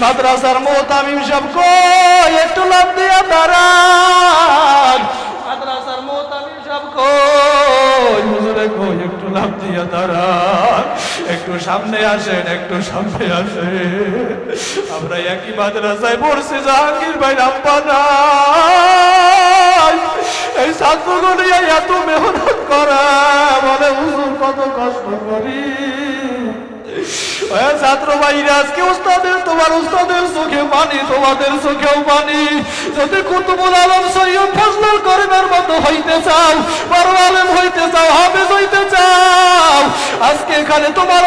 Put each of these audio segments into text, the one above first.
মাদ্রাসার মুতামিম সাহেব কই একটু লাভ দিয়া দাঁড়ান, মাদ্রাসার মুতামিম সাহেব কই হুজুরে কই একটু লাভ দিয়া দাঁড়ান, একটু সামনে আসেন, একটু সামনে আসেন। আমরা একই মাদ্রাসায় পড়ছি, জাহাঙ্গীর ভাই রাব্বা নাই, এই ছাত্রগুলো এত মেহনত করে, বলে হুজুর কত কষ্ট করি। ছাত্র ভাইরা আজকে উস্তাদের, তোমার উস্তাদের চোখে পানি, তোমাদের চোখেও পানি। যদি কুতুবুল আলম সৈয়দ ফজলুল করিমের মতো হইতে চাও, বড় আলেম হইতে চাও, হাফেজ হইতে চাও, আজকে এখানে তোমার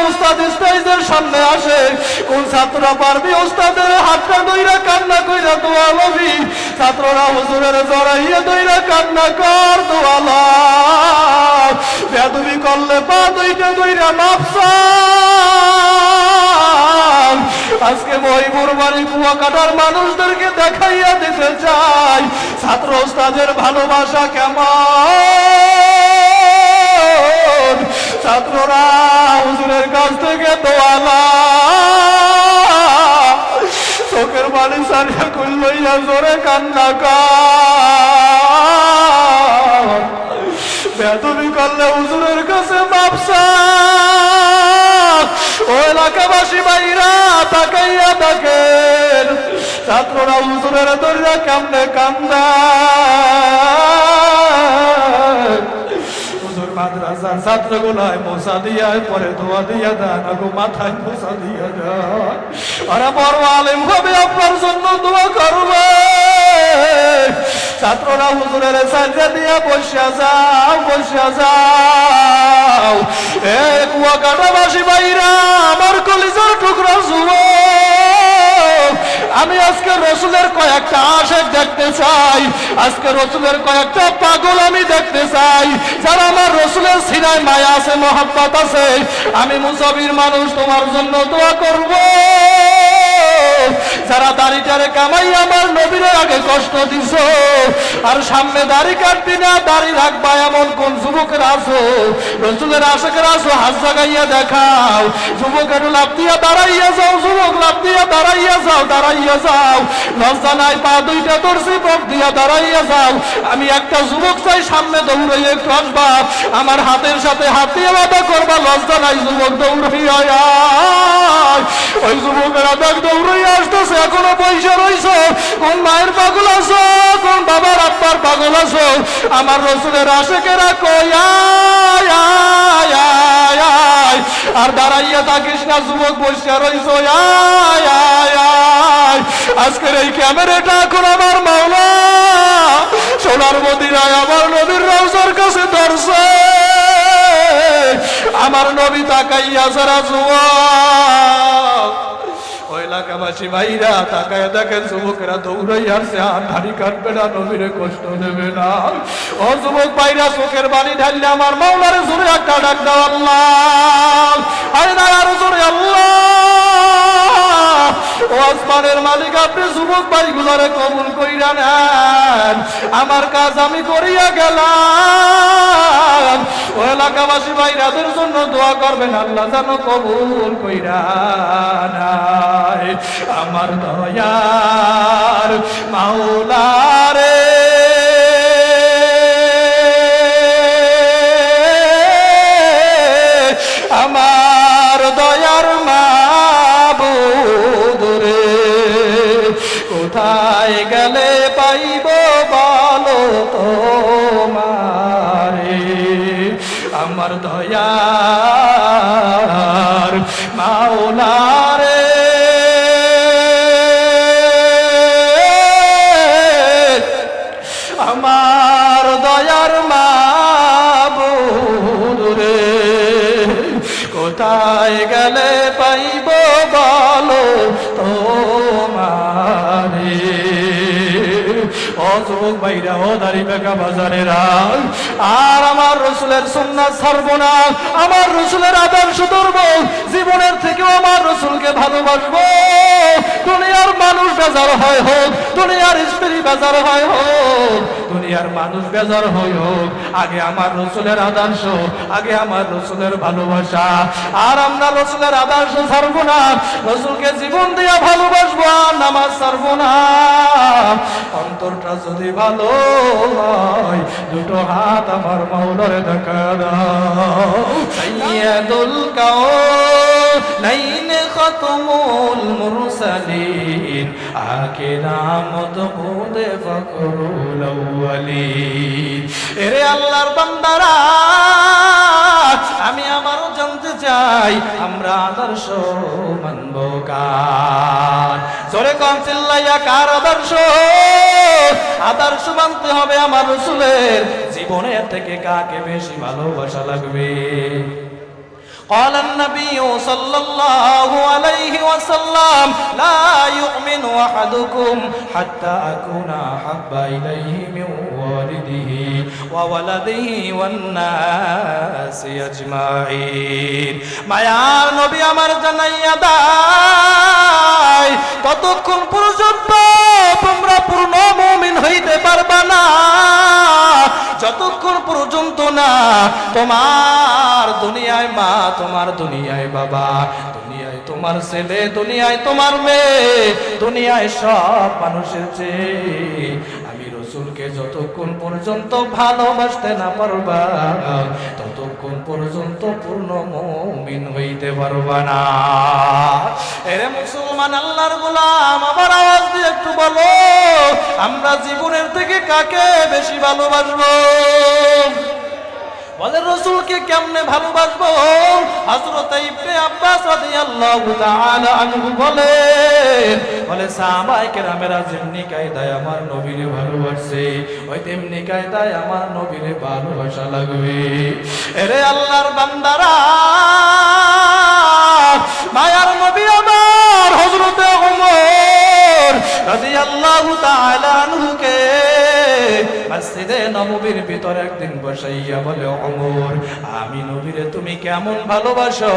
উস্তাদ স্টেজের সামনে আসে। কোন ছাত্ররা পারবি উস্তাদের হাতটা ধইরা কান্না কইরা দোয়া লবি? ছাত্ররা হুজুরের জড়াইয়া ধইরা কান্না কর, দোয়া লও। বেয়াদবি করলে পা দুইটা ধইরা মাফ চাও। আজকে মহিপুর বাড়ি কুয়াকাটার মানুষদেরকে দেখাইয়া দিতে চাই ছাত্র উস্তাদের ভালোবাসা কেমন। ছাত্ররা হুজুরের কাছ থেকে দোয়া লও, চোখের পানি সারিয়া কই লইয়া জোরে কান্না কর। বেয়াদবি করলে হুজুরের কাছে মাপ চাও। ও এলাকাবাসী ভাইরা তাকাইয়া দেখেন ছাত্ররা হুজুরের দরিয়া কেমনে কান্দায়। হুজুর মাদ্রাসার ছাত্রগুলায় মোসা দিয়া পরে দোয়া দিয়া দেন, আগো মাথায় মোসা দিয়া দেন। আরে বড় আলেম হবে, আপনার জন্য দোয়া করবে। ছাত্ররা হুজুরের সাজা দিয়া বসিয়া যাও, বসিয়া যাও। এ কুয়াকাটাবাসী ভাইরা, আমার কলিজার টুকরা যুবক, আমি আজকে রসুলের কয়েকটা আশেক দেখতে চাই, আজকে রসুলের কয়েকটা পাগল আমি দেখতে চাই, যারা আমার রসুলের সিনায় মায়া আছে, মহব্বত আছে। আমি মুসাফির মানুষ, তোমার জন্য দোয়া করব। যারা দাড়িটারে কামাই আমার নবীর আগে কষ্ট দিছ, আর সামনে দাড়ি কাটবি না, দাড়ি রাখবা এমন কোন যুবকের আছো, রসুলের আশেকের আছো, হাত জাগাইয়া দেখাও। যুবক একটু লাভ দিয়া দাঁড়াইয়া যাও, যুবক লাভ দিয়া দাঁড়াইয়া যাও, দাঁড়াইয়া যাও। লজ্জা নাই, পা দুইটা ধরছি, পথ দিয়া দাঁড়াইয়া যাও। আমি একটা যুবক চাই, সামনে দৌড়াইয়া একটু আসবা, আমার হাতের সাথে হাত দিয়ে বাধা করবা, লজ্জা নাই। যুবক দৌড়াইয়া আয়। ওই যুবকেরা দেখ দৌড়াইয়া আসতেছে, এখনো পয়সা রইছ। কোন মায়ের পাগল আছো, কোন বাবার আব্বার পাগল আছো, আমার রসুলের আশেকেরা কই আয় আয় আয় আয়। আর দাঁড়াইয়া থাকিস না, যুবক বসিয়া রইছ, আয় আয় আয়। আজকের এই ক্যামেরাটা এখন আমার মাওলা সোনার মদিনায় আমার নবীর রওজার কাছে ধরছে। আমার নবী তাকাইয়া যারা যুবক, ওই এলাকাবাসী ভাইরা তাকায় দেখেন যুবকেরা দৌড়াই আসছে, আর দাড়ি কাটবে না, নবীরে কষ্ট দেবে না। ও যুবক ভাইরা, চোখের বাড়ি ঢাললে আমার মাওলারে জোরে একটা ডাক দাও, আল্লাহ। আরে না, আরো জোরে আল্লাহ। ও আসমানের মালিক, আপনি যুবক ভাইগুলারে কবুল কইরা নেন, আমার কাজ আমি করিয়া গেলাম। ও এলাকাবাসী ভাইরাদের জন্য দোয়া করবেন, আল্লাহ যেন কবুল কইরা নেয়। আমার দয়ার মাওলারে আমার দয়ার মাবুদ রে, কোথায় গেলে পাইব বলো তোমারে। আমার দয়ার মাওলারে আমার দয়ার মাবুদ রে, কোথায় গেলে পাইব বলো তোমারে। ও যুবক ভাইরা, ও দাড়ি বেকা বাজারেরা, আর আমার রসুলের সুন্নাত ছাড়বো না, আমার রসুলের আদর্শ ধরবো, জীবনের থেকেও আমার রসুলকে ভালোবাসবো। দুনিয়ার মানুষ বেজার হয় হোক, দুনিয়ার স্ত্রী বেজার হয় হোক, দুনিয়ার মানুষ বেজার হয় হোক, আগে আমার রসুলের আদর্শ, আগে আমার রসুলের ভালোবাসা। আর আমরা রসুলের আদর্শ ছাড়বো না, রসুলকে জীবন দিয়ে ভালোবাসবো, আর নামাজ ছাড়বো না। অন্তরটা যদি ভালো হয়, দুটো হাত আমার মাওলারে দেখা দাও। সাইয়্যিদুল কাওনাইন খাতমুল মুরসালিন, আকিরামত খুদে ফখরুল আউয়ালিন। এরে আল্লাহর বান্দারা, আমি আমারও জানতে চাই আমরা আদর্শ মানব কার? জোরে কোন চিল্লাইয়া, কার আদর্শ? আদর্শ মানতে হবে আমার রাসূলের। জীবনের থেকে কাকে বেশি ভালোবাসা লাগবে? قال النبي صلى الله عليه وسلم لا يؤمن أحدكم حتى أكون أحب إليه من والده وولده والناس أجمعين। মায়ার নবী আমার জানাইয়া দেয়, ততক্ষণ পর্যন্ত তোমরা পূর্ণ মুমিন হইতে পারবা না, যতক্ষণ পর্যন্ত না তোমার দুনিয়ায় মা, তোমার দুনিয়ায় বাবা, দুনিয়ায় তোমার ছেলে, দুনিয়ায় তোমার মেয়ে, দুনিয়ায় সব মানুষের চেয়ে আমি রসুলকে যতক্ষণ পর্যন্ত ভালোবাসতে না পারবা, ততক্ষণ পর্যন্ত পূর্ণ মুমিন হইতে পারবা না। এরে মুসলমান, আল্লাহর গোলাম, আমার আওয়াজ দিয়ে একটু বলো, আমরা জীবনের থেকে কাকে বেশি ভালোবাসবো? বলে রসুলকে কেমনে ভালোবাসবো? হযরত ইবনে আব্বাস রাদিয়াল্লাহু তাআলা আনহু বলে সাহাবায়ে কেরামেরা যেমনি কায়দায় আমার নবীরে ভালোবাসে, ওই তেমনি কায়দায় আমার নবীরে ভালোবাসা লাগবে। এরে আল্লাহর বান্দারা, মায়ার নবী আমার হযরত ওমর রাদিয়াল্লাহু তাআলা আনহুকে মসজিদে নববীর ভিতরে একদিন বসাইয়া বলে, ওমর, আমি নবীরে তুমি কেমন ভালোবাসো?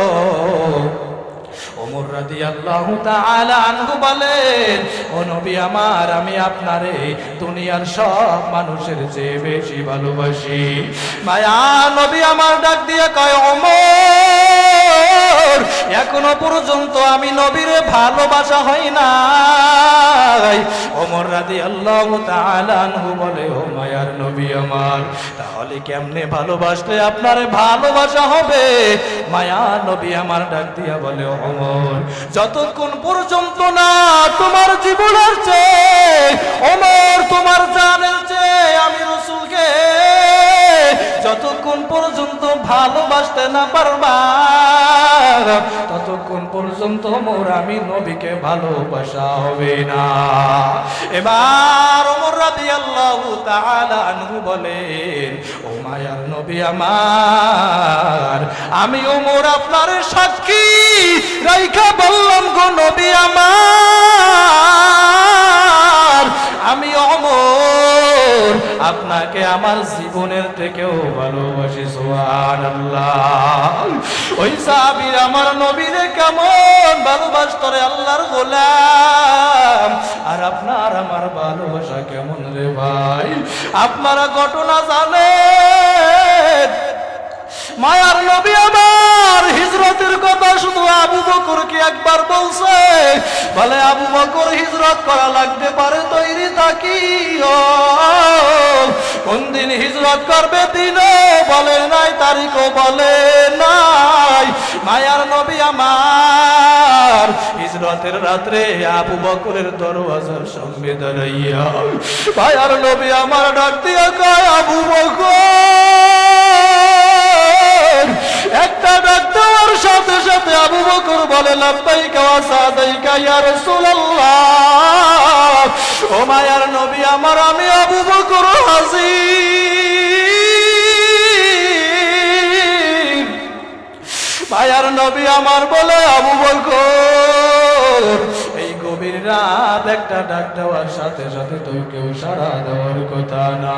ওমর রাদিয়াল্লাহু তাআলা আনহু বলেন, ও নবী আমার, আমি আপনারে দুনিয়ার সব মানুষের চেয়ে বেশি ভালোবাসি। মায়া নবী আমার ডাক দিয়ে কয়, ওমর, এখনো পর্যন্ত আমি নবীরে ভালোবাসা হয় নাই। ওমর রাদিয়াল্লাহু তাআলা আনহু বলে, ও মায়ার নবী আমার, তাহলে কেমনে ভালোবাসলে আপনারে ভালোবাসা হবে? মায়া নবী আমার ডাক দিয়া বলে, ওমর, যতক্ষণ পর্যন্ত না তোমার জীবনের চেয়ে, ওমর তোমার জানের চেয়ে আমি রাসূলকে যতক্ষণ পর্যন্ত ভালোবাসতে না পারবা, ততক্ষণ পর্যন্ত মোর আমি নবীকে ভালোবাসা হবে না। এবার ওমর রাদিয়াল্লাহু তাআলা আনহু বলেন, ও মায়ার নবী আমার, আমি ওমর আপনার সাক্ষী রাইখা বললাম গো নবী আমার, আমি ওমর আপনাকে আমার জীবনের থেকেও ভালোবাসি। সুবহানাল্লাহ। ওই সাহাবী আমার নবীরে কেমন ভালোবাসত রে আল্লাহর গোলাম, আর আপনার আমার ভালোবাসা কেমন রে ভাই? আপনারা ঘটনা জানেন, মায়ার নবী আমার হিজরতের কথা শুধু আবু বকরকে একবার বলছে, বলে আবু বকর হিজরত করা লাগতে পারে, তৈরি থাকি। কোন দিন হিজরত করবে দিনও বলে নাই, তারিখও বলে নাই। মায়ার নবী আমার হিজরতের রাত্রে আবু বকরের দরওয়াজার সামনে দাঁড়াইয়া মায়ার নবী আমার ডাক দিয়া কয়, আবু বকর। একটা ডাক দেওয়ার সাথে সাথে আবু বকর বলে, লাব্বাইকা ওয়া সাদাইকা ইয়া রাসূলুল্লাহ। ও মায়ার নবী আমার, আমি আবু বকর হাজির। মায়ার নবী আমার বলে, আবু বকর, এই গভীর রাত একটা ডাক দেওয়ার সাথে সাথে তো কেউ সাড়া দেওয়ার কথা না।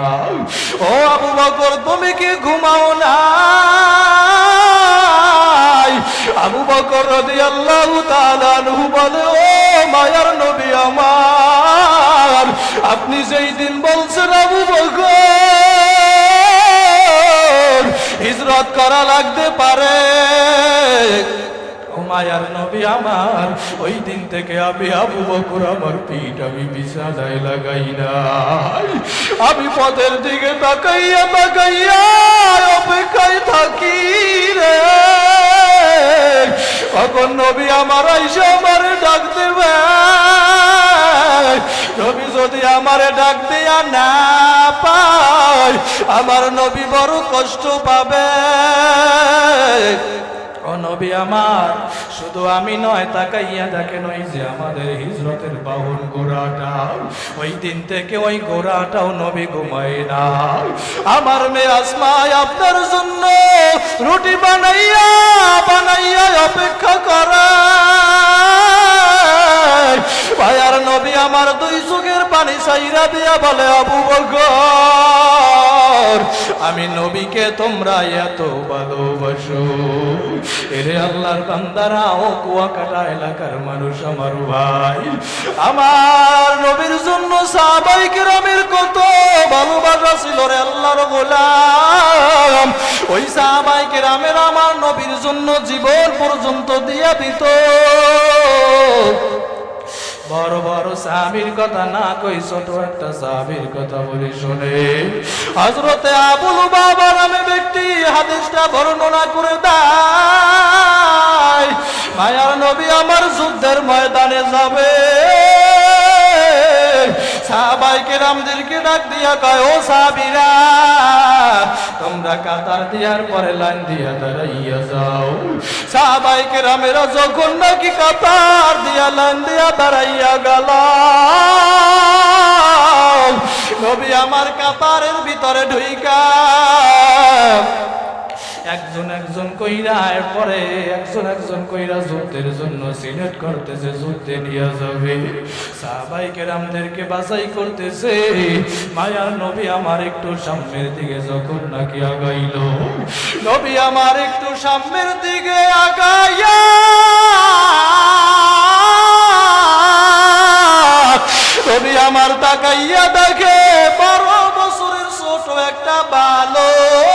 ও আবু বকর, তুমি কি ঘুমাও না? আবু বকর রাদিয়াল্লাহু তাআলা আনহু বলে, ও মায়ার নবী আমার, আপনি যেই দিন বলছেন আবু বকর হিজরত করা লাগতে পারে, ও মায়ার নবী আমার, ওই দিন থেকে আমি আবু বকর আমার পিঠ আমি বিছানায় লাগাই নাই, আমি পথের দিকে তাকাইয়া তাকাইয়া অপেক্ষায় থাকি রে, কখন নবী আমার আইসা আমারে ডাক দেবে। নবী যদি আমারে ডাক দিয়া না পায়, আমার নবী বড় কষ্ট পাবে। ও নবী আমার, শুধু আমি নয়, তাকাইয়া দেখেন ওই যে আমাদের হিজরতের বাহন ঘোড়াটা, ওই দিন থেকে ওই ঘোড়াটাও নবী ঘুমায় না। আমার মেয়ে আসমায় আপনার জন্য রুটি বানাইয়া বানাইয়া অপেক্ষা করে। ভাইয়ার নবী আমার দুই চোখের পানি সাইরা দিয়া বলে, আবু বকর আমি নবীকে তোমরা এত ভালোবাসো। এরে আল্লাহর বান্দারা, ও কুয়াকাটা এলাকার মানুষ, আমার ভাই, আমার নবীর জন্য সাহাবায়ে কেরামের কত ভালোবাসা ছিল রে আল্লাহর গোলাম। ওই সাহাবায়ে কেরামের আমার নবীর জন্য জীবন পর্যন্ত দিয়া দিত। বড় বড় সাহাবীর কথা না কই, ছোট একটা সাহাবীর কথা বলি শুনে। হযরতে আবু লুবাবা নামে ব্যক্তি হাদিসটা বর্ণনা করে দেয়, মায়ার নবী আমার যুদ্ধের ময়দানে যাবে, সাহাবায়ে কেরামদেরকে ডাক দিয়া কয়, ও সাহাবীরা তোমরা কাতার দিয়ার পরে লাইন দিয়া দাঁড়াইয়া যাও। সাহাবায়ে কেরামেরা যখন নাকি কাতার দিয়া লাইন দিয়া দাঁড়াইয়া গেল, নবী আমার কাতারের ভিতরে ঢুইকা একজন একজন কইরা, এরপরে একজন একজন কইরা যুদ্ধের জন্য সিলেক্ট করতেছে, যুদ্ধে নিয়ে যাবে। সাহাবায়ে কেরামদেরকে বাছাই করতেছে। মায়ার নবী আমার একটু সামনের দিকে যখন নাকি আগাইল, নবী আমার একটু সামনের দিকে আগাইয়া নবী আমার তাকাইয়া দেখে 12 বছরের ছোট একটা বালক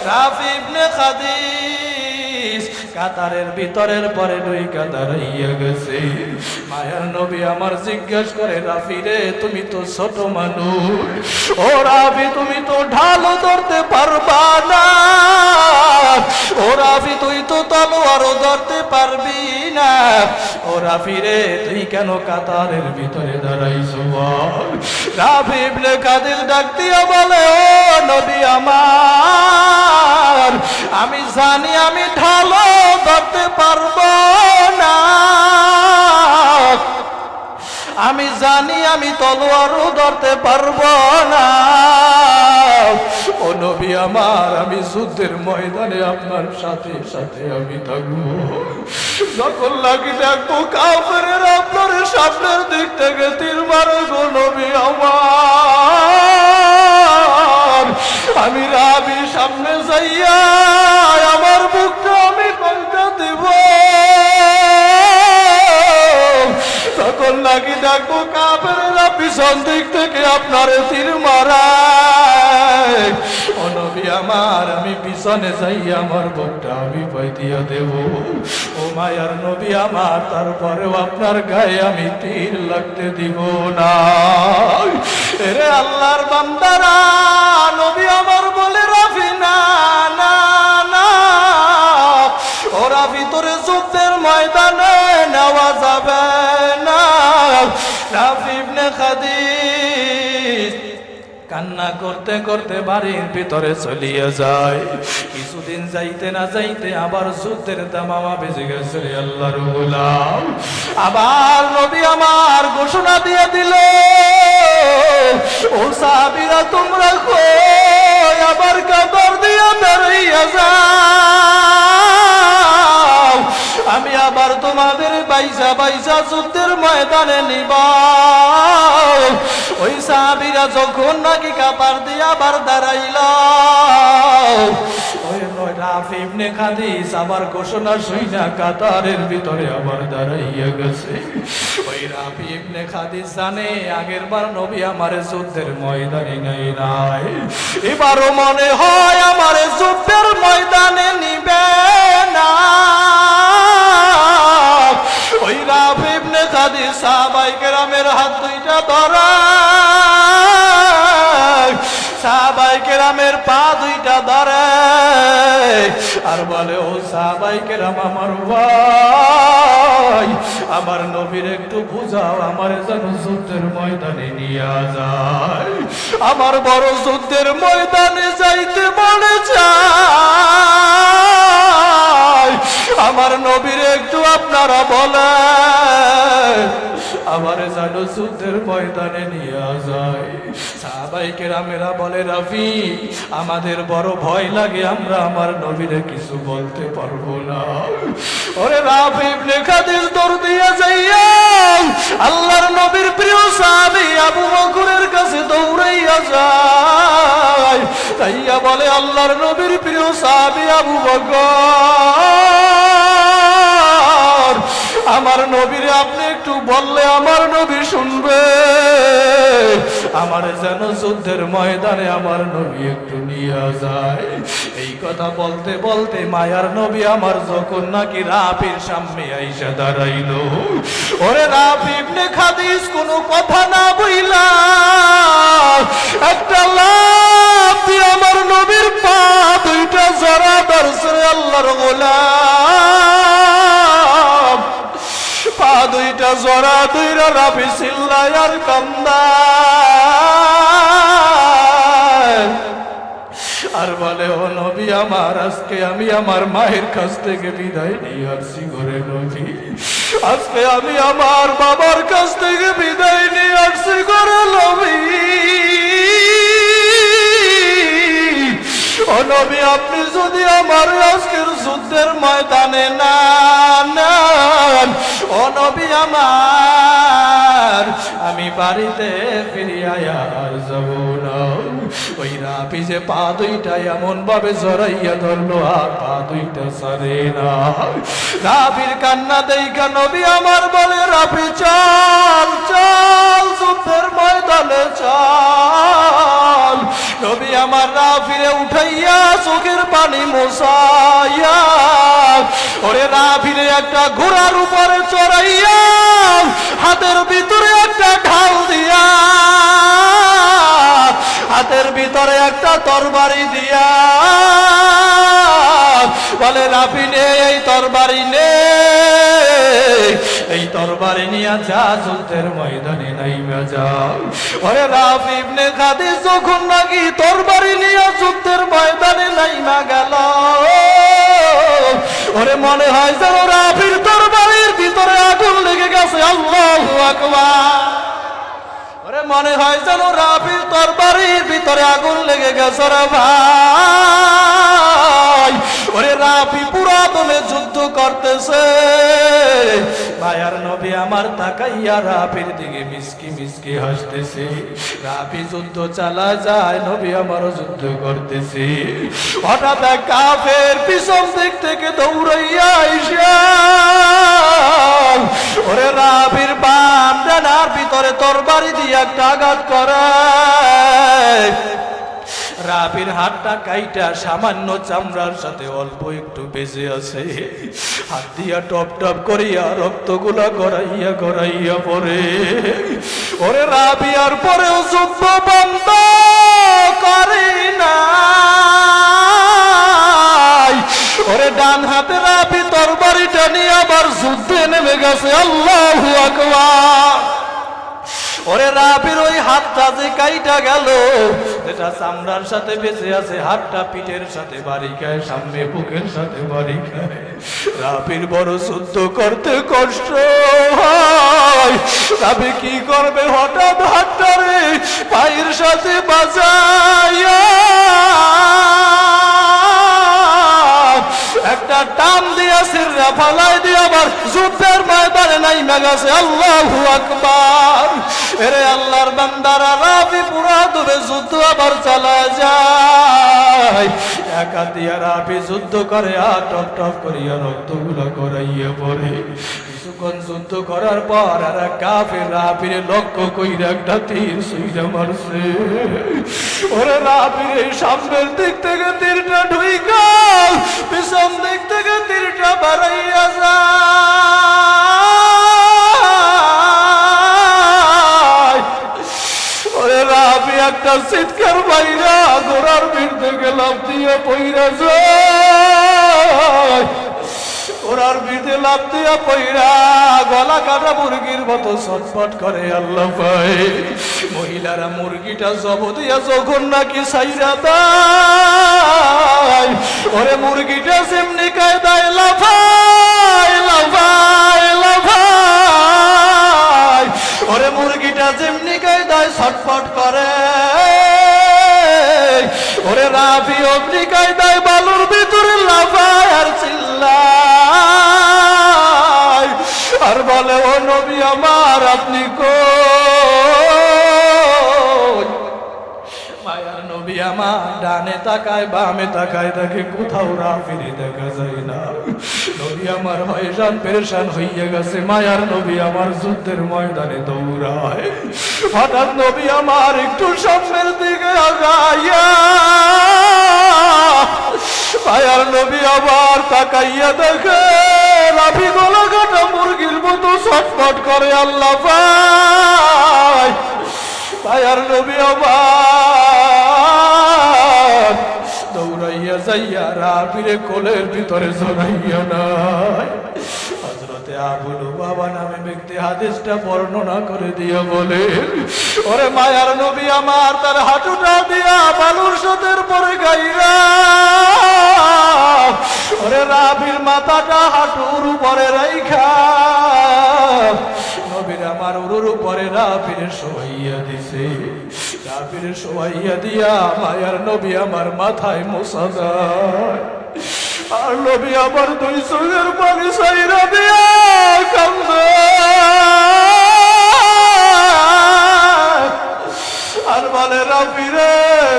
রাফি ইবনে খাদিজ কাতারের ভিতরের পরে দুই কাতার হইয়া গেছে। মায়ার নবী আমার জিজ্ঞাসা করে, রাফি রে তুমি তো ছোট মানুষ, ও রাফি তুমি তো ঢালও ধরতে পারবা না, ও রাফি তুই তো তলোয়ারও ধরতে পারবি না, ও রাফি রে তুই কেন কাতারের ভিতরে দাঁড়াইছো? রাফি ইবনে খাদিজ ডাক দিয়া বলে, ও নবী আমার, আমি জানি আমি ঢালও ধরতে পারবো না, আমি জানি আমি তলোয়ারও ধরতে পারবো না, ও নবী আমার, আমি যুদ্ধের ময়দানে আপনার সাথে সাথে আমি থাকবো, যখন লাগি দেখবো কাফেরের আপনার সামনের দিক থেকে তীর মারে গো নবী আমার, আমি রাবি সামনে যাইয়া আমার বুকটা আমি পাল্টা দিব, তখন লাগি দেখবো কাফেরেরা পিছন দিক থেকে আপনার তীর মারায়, ও নবী আমার, আমি পিছনে যাই আমার বুকটা আমি পাইতিয়া দেব, ও মায়ার নবী আমার, তারপরেও আপনার গায়ে আমি তীর লাগতে দিব না। এরে আল্লাহর বান্দারা, নবী আমার বলে, রাফি না না না, ওরা ভিতরে যুদ্ধের ময়দানে নেওয়া যাবে না। রাফি ইবনে খাদিজ কান্না করতে করতে বাড়ির ভিতরে চলিয়া যায়। কিছুদিন যাইতে না যাইতে আবার যুদ্ধের দামামা বেজে গেছে রে আল্লাহর গোলাম। আবার নবী আমার ঘোষণা দিয়ে দিল, ও সাহাবীরা তোমরা কই, আবার কাতার দিয়া দাঁড়াইয়া যাও, আমি আবার তোমাদের বাইসা বাইসা যুদ্ধের ময়দানে নিবা। ওই সাহাবীরা যখন নাকি কাতার দিয়া আবার দাঁড়াইল, ওই ওই রাফি ইবনে খাদিস আবার ঘোষণা শুইনা কাতারের ভিতরে আবার দাঁড়াইয়া গেছে। ওই রাফি ইবনে খাদিস জানে আগের বার নবী আমারে যুদ্ধের ময়দানে নেই নাই, এবারও মনে হয় আমারে যুদ্ধের ময়দানে নিবে না। ওই রাফি ইবনে খাদিস সাহাবায়ে কেরামের হাত দুইটা ধরে, সাহাবায়ে কেরামের পা দুইটা ধরে আর বলে, ও সাহাবায়ে কেরাম আমার ভাই, আমার নবীর একটু বুঝাও, আমার যেন যুদ্ধের ময়দানে নিয়ে যায়। আমার বড় যুদ্ধের ময়দানে যাইতে মনে চায়, আমার নবীর একটু আপনারা বলেন আমার যেন যুদ্ধের ময়দানে নিয়ে যায়। সাহাবায়ে কেরামেরা বলে, রাফি আমাদের বড় ভয় লাগে, আমরা আমার নবীরে কিছু বলতে পারবো না। ওরে রাফি ইবনে খাদিস দৌড় দিয়ে যাইয়া আল্লাহর নবীর প্রিয় সাহাবী আবু বকরের কাছে দৌড়াইয়া যায়, তাইয়া বলে, আল্লাহর নবীর প্রিয় সাহাবী আবু বকর, আমার নবীরে আপনি একটু বললে আমার নবী শুনবে, আমার যেন যুদ্ধের ময়দানে আমার নবী একটু নিয়ে যায়। এই কথা বলতে বলতে মায়ার নবী আমার যখন নাকি রাফির সামনে আইসা দাঁড়াইল, ওরে রাফি ইবনে খাদিস কোনো কথা না বইলা একটা লাফ দিয়ে আমার নবীর পা দুইটা জড়া ধরছে। আল্লাহর গোলাম পা দুইটা জড়া দুইরা রাফি চিল্লায় আর কান্দায় আর বলে, ও নবী আমার, আজকে আমি আমার মায়ের কাছ থেকে বিদায় নিয়ে আসছি ঘরে নবী, আজকে আমি আমার বাবার কাছ থেকে বিদায় নিয়ে আসছি ঘরে নবী। ও নবী আপনি যদি আমার আজকের যুদ্ধের ময়দানে না নেন, ও নবী আমার, আমি বাড়িতে ফিরিয়া আর যাব না। ওই রাফি যে পা দুইটা এমন ভাবে জড়াইয়া ধরলো আর পা দুইটা ছাড়ে না। রাফির কান্না দেখা নবী আমার বলে, রাফি চল চল যুদ্ধের ময়দানে চল। নবী আমার রাফিরে উঠাইয়া চোখের পানি মোছাইয়া ওরে রাফিরে একটা ঘোড়ার উপরে চড়াইয়া হাতের ভিতরে একটা ঢাল দিয়া, হাতের ভিতরে একটা তরবারি দিয়া বলে, রাফি নে এই তরবারি নে, এই তরবারি নিয়ে যা যুদ্ধের ময়দানে নাইমা যা। ওরে রাফি ইবনে খাদিস যখন নাকি তরবারি নিয়ে যুদ্ধের ময়দানে নাইমা গেল, ওরে মনে হয় যেন রাফির তরবারির ভিতরে আগুন লেগে গেছে। আল্লাহু আকবার। ওরে মনে হয় যেন রাফির তরবারির ভিতরে আগুন লেগে গেছে রে ভাই। ওরে রাফি পুরা দমে যুদ্ধ করতেছে, মায়ার নবী আমার তাকাইয়া রাফির দিকে মিসকি মিসকি হাসতেছে। রাফি যুদ্ধ চালা যায়, নবী আমারও যুদ্ধ করতেছে। হঠাৎ এক কাফের পিছন দিক থেকে দৌড়াইয়া আইসা ওরে রাফির বাম ডানার ভিতরে তরবারি দিয়ে একটা আঘাত করে। রাফির হাতটা কাইটা সামান্য চামড়ার সাথে অল্প একটু বেঁচে আছে, হাত দিয়া টপ টপ করিয়া রক্তগুলা গড়াইয়া গড়াইয়া পড়ে। ওরে রাফি আর পরেও যুদ্ধ বন্ধ করে না। ওরে ডান হাতে রাফি তরবারিটা নিয়ে আবার যুদ্ধে নেমে গেছে। আল্লাহু আকবার। ওরে রাফির ওই হাতটা যে কাইটা গেল, যেটা চামড়ার সাথে বেঁচে আছে, হাতটা পিঠের সাথে বাড়ি খায়, সামনে বুকের সাথে বাড়ি খায়। রাফির বড় যুদ্ধ করতে কষ্ট হয়। রাফি কি করবে, হঠাৎ হাতটারে পায়ের সাথে বাজাইয়া একটা টান দিয়া সিররা ফালাই দিয়ে আবার যুদ্ধের ময়দানে নাই নাইমা গেছে। আল্লাহু আকবার। এরে আল্লাহর বান্দারা, রাবি পুরা ডুবে যুদ্ধ আবার চালা যায়। একা দিয়া রাবি যুদ্ধ করে আর টপ টপ করিয়া রক্তগুলা করাইয়া পড়ে। কিছুক্ষণ যুদ্ধ করার পর আর কাফের রাবিরে লক্ষ্য কইরা একটা তীর সুইরা মারছে। ওরে রাবির সামনের দিক থেকে তীরটা ঢুইকা পিছন দিক থেকে তীরটা বাড়াইয়া যায়। ওরে রাবি একটা চিৎকার বাইরা ঘোড়ার ভিড় থেকে লাফ দিয়ে পইরা যায়। ওরার বিধে লাভ দিয়া পইরা গলা কাটা মুরগির মতো ছটফট করে। আল্লাহ পায় মহিলারা মুরগিটা জব দিয়া যখন নাকি সাইরা দেয়, ওরে মুরগিটা যেমনি কায়দায় লাফায় লাফায় লাফায়, ওরে মুরগিটা যেমনি কায়দায় ছটফট করে, ওরে রাবি অগ্নি কায়দায় বালুর ভিতরে লাফায় আর চিল্লায় আর বলে, ও নবী আমার আপনি কই? মায়ার নবী আমার ডানে তাকায় বামে তাকায়, দেখে কোথাও রাবিরে দেখা যায় না। নবী আমার হয়রান পেরেশান হইয়া গেছে। মায়ার নবী আমার যুদ্ধের ময়দানে দৌড়ায়। হঠাৎ নবী আমার একটু সামনের দিকে আগাইয়া মায়ার নবী আবার তাকাইয়া দেখে রাবি গলা কাটা মুরগির মতো ছটফট করে। আল্লাহ পায় মায়ার নবী আবার দৌড়াইয়া যাইয়া রাবিরে কোলের ভিতরে জড়াইয়া নাই। হযরতে আবু লুবাবা নামে ব্যক্তি হাদিসটা বর্ণনা করে দিয়ে বলে, ওরে মায়ার নবী আমার তার হাঁটুটা দিয়া বালুর সাথের পরে গাইরা, ওরে রাবির মাথাটা হাঁটুর উপরে রাইখা নবীর আমার উরুর উপরে রাবিরে শোয়াইয়া দিছে। রাবিরে শোয়াইয়া দিয়া মায়ার নবী আমার মাথায় মোছা দেয় আর নবী আমার দুই চোখের পানি ছাইরা দিয়া কান্দে আর বলে, রাবিরে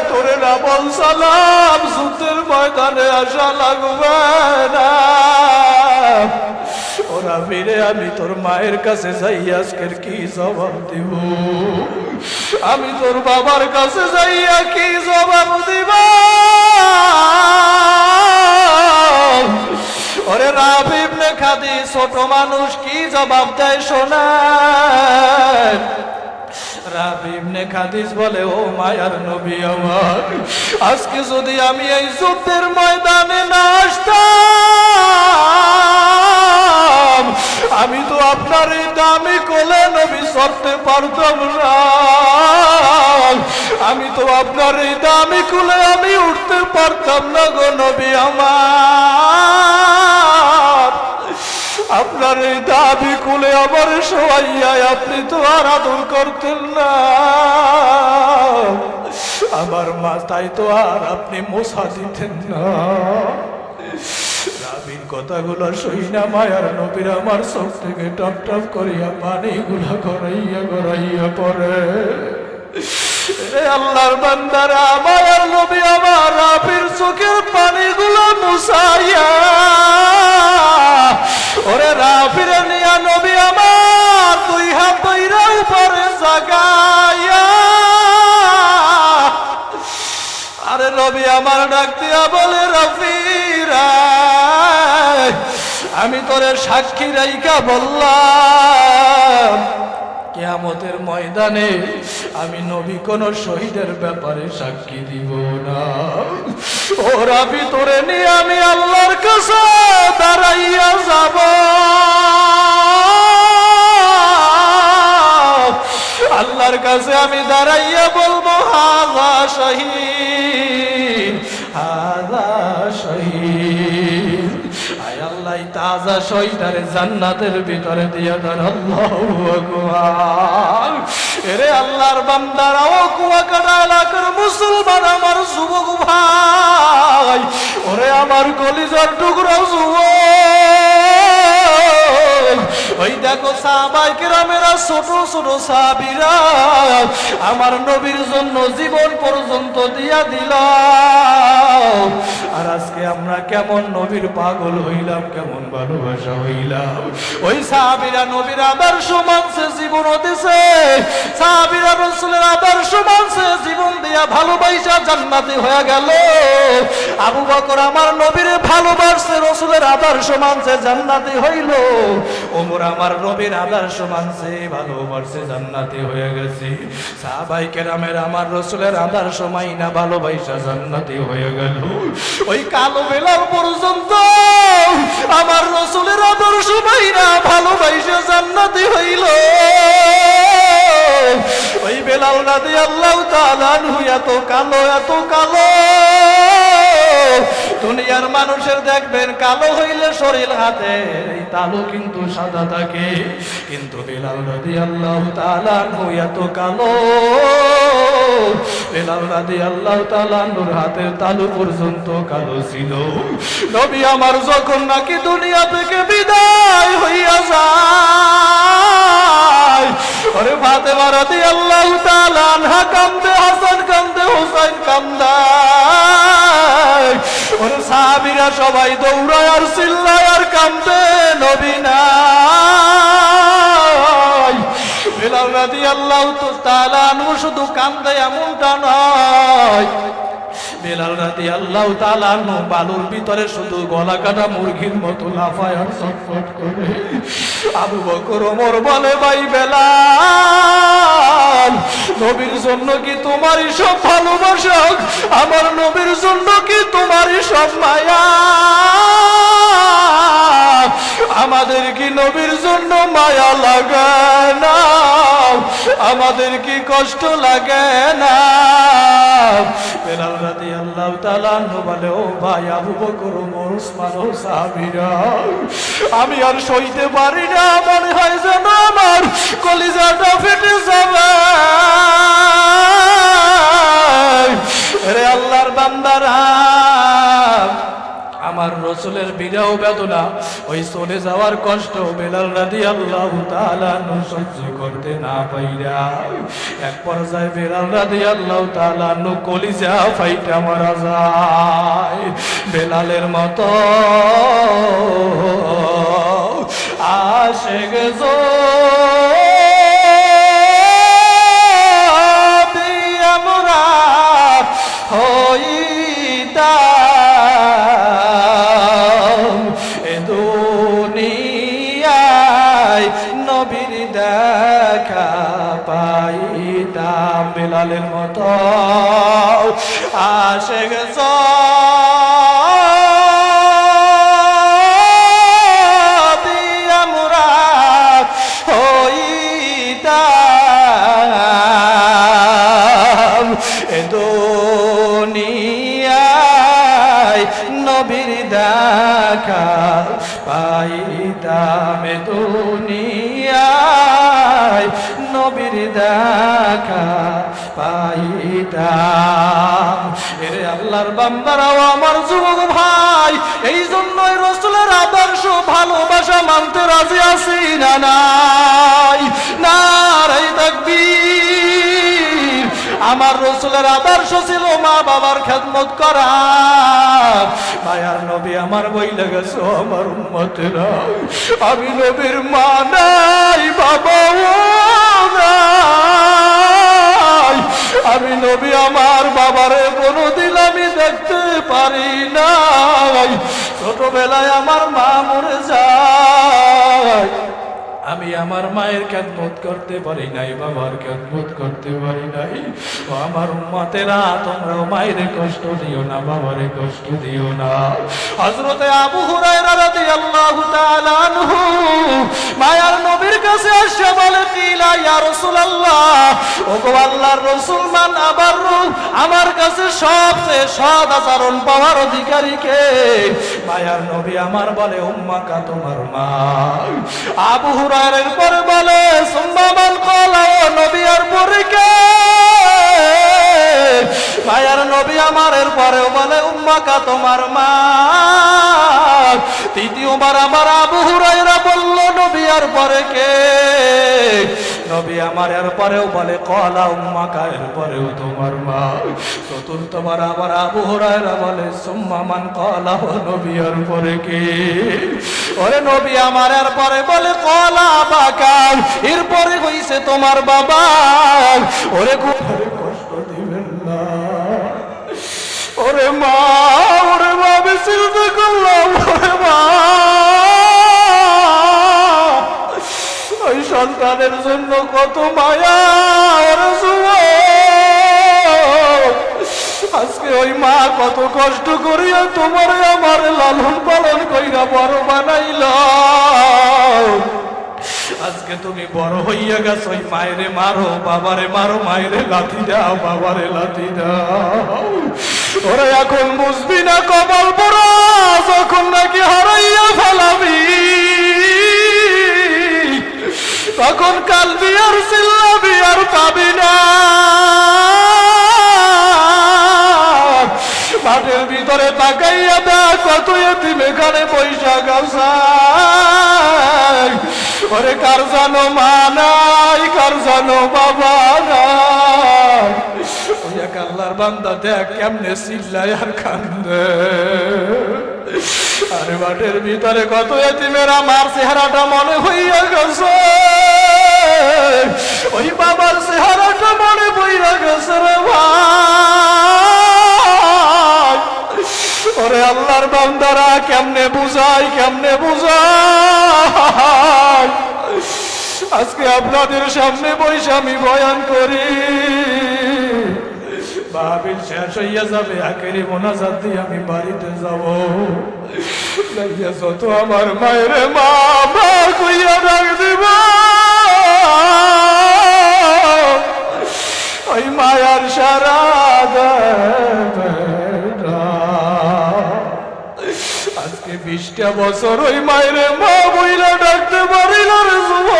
তোরে না বলছিলাম যুদ্ধের ময়দানে আসা লাগবে না। ও রাবিরে আমি তোর মায়ের কাছে যাই আজকের কি জবাব দিব? আমি তোর বাবার কাছে যাইয়া কি জবাব দিব? ওরে রাবি ইবনে খাদিজ ছোট মানুষ কি জবাব দেয় শোনেন। রাবি ইবনে খাদিজ বলে, ও মায়ার নবী আমার, আজকে যদি আমি এই যুদ্ধের ময়দানে না আসতাম আমি তো আপনার এই দামি কোলে নবী সরতে পারতাম না। আমি তো আপনার এই দামি কোলে আমি উঠতে পারতাম না গো নবী আমার। আপনার এই দাবি কুলে আমার শোয়াইয়া আপনি তো আর আদর করতেন না, আমার মাথায় তো আর আপনি মোছা দিতেন না। রাবির কথাগুলো শুইনা মায়ার নবীর আমার চোখ থেকে টপ টপ করিয়া পানিগুলা গড়াইয়া গড়াইয়া পড়ে। আল্লাহর বান্দারা, মায়ার নবী আমার রাবির চোখের পানিগুলো মুছাইয়া ওরে রাবিরে নিয়া নবী আমার দুই হাত ধইরা উপরে জাগাইয়া আরে নবী আমার ডাক দিয়া বলে, রাফিরা আমি তোরে সাক্ষী রাইখা বললাম কিয়ামতের ময়দানে আমি নবী কোন শহীদের ব্যাপারে সাক্ষী দিব না। ও রাবি তোরে নিয়ে আমি আল্লাহর কাছে দাঁড়াইয়া যাব। আল্লাহর কাছে আমি দাঁড়াইয়া বলবো, হাযা শহীদ হাযা শহীদ। আয় আল্লাহ তাজা শহীদারে জান্নাতের ভিতরে দিয়া দেন। আল্লাহু আকবার। এরে আল্লাহর বান্দারা, ও কুয়াকাটা এলাকার মুসলমান আমার যুবক ভাই, ওরে আমার কলিজার টুকরা যুবক, ওই দেখো সাহাবায়ে কেরামেরা ছোট ছোট সাহাবীরা আমার নবীর জন্য জীবন পর্যন্ত দিয়া দিল। আর আজকে আমরা কেমন নবীর পাগল হইলাম, কেমন ভালোবাসা হইলাম। ওই সাহাবীরা নবীর আদর্শ মানছে, জীবন দিছে। সাহাবীরা রাসূলের আদর্শ মানছে, জীবন দিয়া ভালোবাসা জান্নাতি হয়ে গেল। আবু বকর আমার নবীর ভালোবাসছে, রাসূলের আদর্শ মানছে, জান্নাতি হইল। ওমর আমার নবীর আদর্শ মানছে, ভালোবাসছে, জান্নাতি হয়ে গেছে। সাহাবায়ে কেরামের আমার রাসূলের আদর্শ মাইনা ভালোবাসা জান্নাতি হয়ে গেল। ওই কালো বেলাল পর্যন্ত আমার রাসূলের আদর্শ মাইনা ভালোবাসা জান্নাতি হইল। ওই বেলাল রাদিয়াল্লাহু তাআলা আনহু এত কালো, এত কালো। দুনিয়ার মানুষের দেখবেন কালো হইলে শরীর হাতে এই তালু কিন্তু সাদা থাকে, কিন্তু বেলাল রাদিয়াল্লাহু তাআলা আনহু এত কালো। বেলাল রাদিয়াল্লাহু তাআলা আনহুর হাতের তালু পর্যন্ত কালো ছিল। নবী আমার যখন নাকি দুনিয়া থেকে বিদায় হইয়া যায়, ওরে ফাতেমা রাদিয়াল্লাহু তাআলা আনহা কান্দে, হাসান কান্দে, হুসাইন কান্দায়। ওরে সাহাবীরা সবাই দৌড়ায় আর চিল্লায় আর কান্দে, নবী নাই। বেলাল রাদিয়াল্লাহু তাআলা আনহু শুধু কান্দে এমনটা নয়, বেলাল রাদিয়াল্লাহু তাআলা আনহু বালুর ভিতরে শুধু গলা কাটা মুরগির মতো লাফায় আর ছটফট করে। আবু বকর ওমর বলে, ভাই বেলাল, নবীর জন্য কি তোমারই সব ভালোবাসা? আমার নবীর জন্য কি তোমারই সব মায়া? আমাদের কি নবীর জন্য মায়া লাগে না? আমাদের কি কষ্ট লাগে না? বেলাল রাদিয়াল্লাহু তাআলা আনহু বলে, ও ভাই আবু বকর, ওমর, ওসমান ও সাহাবীরা, আমি আর সইতে পারি না। মনে হয় যেন আমার কলিজাটা ফেটে যাবে। রে আল্লাহর বান্দারা, আমার রাসূলের বিরহ বেদনা, ওই চলে যাওয়ার কষ্ট বেলাল রাদিয়াল্লাহু তাআলা আনহু সহ্য করতে না পাইরা এক পর্যায়ে বেলাল রাদিয়াল্লাহু তাআলা আনহু কলিজা ফাইটা মারা যায়। বেলালের মতো আশিক যদি আমরা হইতাম, এ দুনিয়ায় নবীর দেখা পাইতাম। বেলালের মতো আশিক যদি আমরা হইতাম, এ দুনিয়ায় নবীর দেখা পাইতাম, এ দুনিয়ায় নবীর দেখা পাইতাম। এরে আল্লাহর বান্দারাও আমার যুবক ভাই, এই জন্যই রাসূলের আদর্শ ভালোবাসা মানতে রাজি আছি না নাই? নারে তাকবীর। আমার রাসূলের আদর্শ ছিল মা বাবার খেদমত করা। মায়ার নবী আমার বইলে গেছো আমার উম্মতেরা, আমি নবীর মা নাই, বাবাও নাই। আমি নবী আমার বাবারে কোনোদিন আমি দেখতে পারি নাই। ছোটবেলায় আমার মা মরে যায়, আমি আমার মায়ের খেদমত করতে পারি নাই, বাবার খেদমত করতে পারি নাই। ও আমার উম্মতেরা, তোমরাও মায়ের কষ্ট দিও না, বাবারে কষ্ট দিও না। হযরতে আবু হুরায়রা রাদিয়াল্লাহু তাআলা আনহু মায়ার নবীর কাছে এসে বলে, কিলা ইয়া রাসূলুল্লাহ, ওগো আল্লাহর রাসূল, মান আবাররু, আমার কাছে সবচেয়ে সৎ আচরণ পাওয়ার অধিকারী কে? মায়ার নবী আমার বলে, উম্মাকা, তোমার মা। আবু হুরায়রার পরে বলে, সুম্মা মান ক্বালা, ও নবী আর পরে কে? মায়ার নবী আমার এর পরেও বলে উম্মাকা তোমার মা। তৃতীয়বার আমার আবু হুরায়রা বলল নবী আর পরে কে? নবী আমার এর পরেও বলে কলা উম্মাকা, এর পরেও তোমার মা। চতুর্থবার আবার আবু হুরায়রা বলে সুম্মা মান, কলা নবী আর পরে কে? ওরে নবী আমার এর পরে বলে কলা বাকার, এরপরে হইছে তোমার বাবা। ওরে কষ্ট দিবেন না। ওরে মা, ওরে মা, আমি চিন্তা করলাম ওরে মা, ওই সন্তানের জন্য কত মায়া। ওরে যুবক, আজকে ওই মা কত কষ্ট করিয়া তোমার আমার লালন পালন কইরা বড় বানাইল। আজকে তুমি বড় হইয়া গেছো, ওই মায়েরে মারো, বাবারে মারো, মায়েরে লাথি দাও, বাবারে লাথি দাও। ওরা এখন বুঝবি না কপাল বড়, যখন নাকি হারাইয়া ফেলাবি তখন কালবি আর চিল্লাবি আর পাবি না। মাঠের ভিতরে তাকাইয়া দেখ কত এতিম এখানে বৈশাখ আসায়। ওরে কার জানো মা নাই, কার জানো বাবা নাই। ওই এক আল্লাহর বান্দা দেখ কেমনে চিল্লায় আর কান্দে। আরে মাঠের ভিতরে কত এতিমের আমার চেহারাটা মনে হইয়া গেছে, ওই বাবার চেহারাটা মনে হইয়া গেছে রে ভাই। ওরে আল্লাহর বান্দারা কেমনে বুঝাই, কেমনে বুঝাই। আজকে আপনাদের সামনে বসে আমি বয়ান করি, বাবিল শেষ হইয়া যাবে, আখেরি মোনাজাত দিয়ে আমি বাড়িতে যাব। যত আমার মায়ের মা মা কইয়া ডাক দিব, ওই মায়ার সারা আজকে 20টা বছর ওই মায়ের মা বইলা ডাকতে পারিল রে যুবক।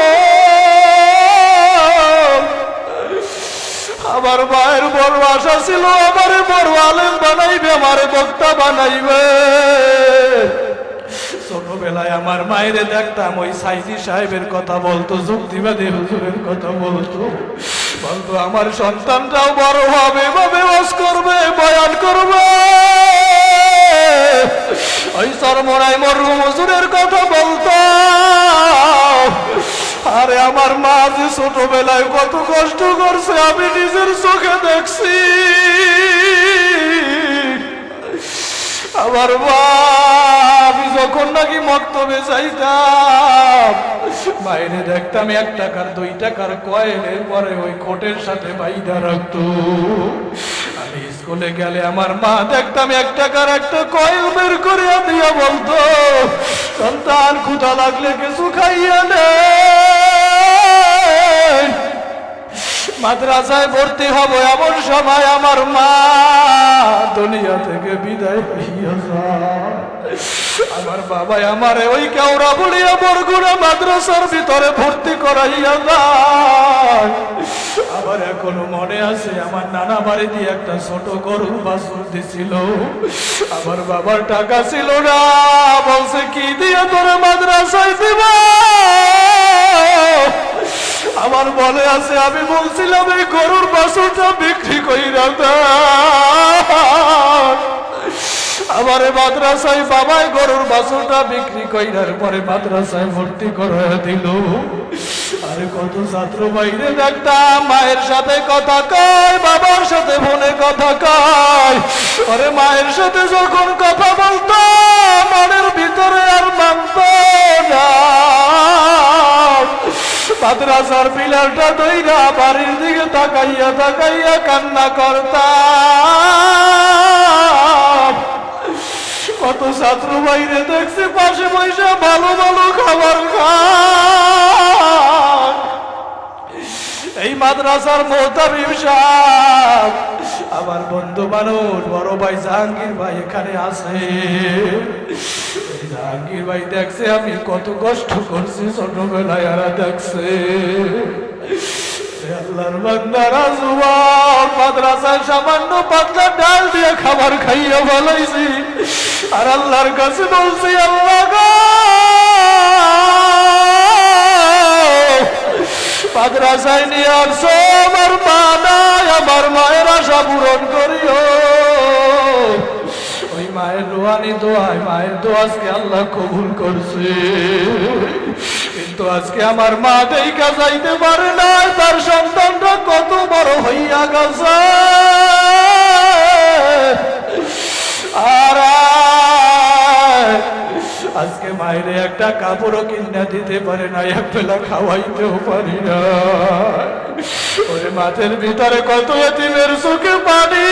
আমার মায়ের বড় আশা ছিল আমারে বড় আলেম বানাইবে, আমারে বক্তা বানাইবে। ছোটবেলায় আমার মায়েরে দেখতাম ওই সাইজি সাহেবের কথা বলতো, যুক্তিবাদী হুজুরের কথা বলতো, বলতো আমার সন্তানটাও বড় হবে, ভাবে ওয়াজ করবে, বয়ান করবে। ওই চরমরাই মরহুম হুজুরের কথা বলতো। আরে আমার মা যে ছোটবেলায় কত কষ্ট করছে আমি নিজের চোখে দেখছি। আমার মা, আমি যখন নাকি মক্তবে যাইতাম বাইরে দেখতাম 1 টাকার 2 টাকার কয়েনের পরে ওই কোটের সাথে বাইদা রাখতো। আমি স্কুলে গেলে আমার মা দেখতাম 1 টাকার একটা কয়েন বের করে দিয়া বলতো, সন্তান ক্ষুধা লাগলে কিছু খাইয়া নে। মাদ্রাসায় ভর্তি হব এমন সময় আমার মা দুনিয়া থেকে বিদায় হইয়া যায়। আমার বাবা আমারে ওই কেওড়া বলিয়া বরগুনা মাদ্রাসার ভিতরে ভর্তি করাইয়া যায়। আবার এখনো মনে আছে আমার নানা বাড়ি দিয়ে একটা ছোট গরু বাছুর দিছিল। আমার বাবার টাকা ছিল না, বলছে কি দিয়ে তোরে মাদ্রাসায় দিব। আমার মনে আছে আমি বলছিলাম এই গরুর বাছুরটা বিক্রি কইরা দাও। আমার মাদ্রাসায় বাবাই গরুর বাছুরটা বিক্রি কইরার পরে মাদ্রাসায় ভর্তি করে দিল। আরে কত ছাত্র বাইরে দেখতাম মায়ের সাথে কথা কয়, বাবার সাথে ফোনে কথা কয়। আরে মায়ের সাথে যখন কথা বলতো মনের ভিতরে আর মানত না। মাদ্রাসার পিলারটা দইরা বাড়ির দিকে তাকাইয়া তাকাইয়া কান্না করতাম। কত ছাত্র বাইরে দেখছে পাশে বসে ভালো ভালো খাবার খায়। এই মাদ্রাসার মোহতামিম সাহেব আমার বন্ধু মানুষ, বড় ভাই জাহাঙ্গীর ভাই এখানে আছে। জাহাঙ্গীর ভাই দেখছে আমি কত কষ্ট করছি ছোটবেলায়, আর দেখছে আল্লাহর বান্দারা যুবক মাদ্রাসায় সামান্য পাতলা ডাল দিয়ে খাবার খাইয়া বলাইছি আর আল্লাহর কাছে বলছি আল্লাহ গো মাদ্রাসায় নিয়ে আসো আমার মা নাই আমার মায়ের আশা পূরণ করিও ওই মায়ের রুহানি দোয়ায় মায়ের দোয়া আজকে আল্লাহ কবুল করছে কিন্তু আজকে আমার মা দেখা যাইতে পারে না তার সন্তানটা কত বড় হইয়া গেছে আর আজকে মায়ের একটা কাপড়ও কিনে দিতে পারে না এক বেলা খাওয়াইতেও পারি না ওরে মাঠের ভিতরে কত এতিমের চোখে পানি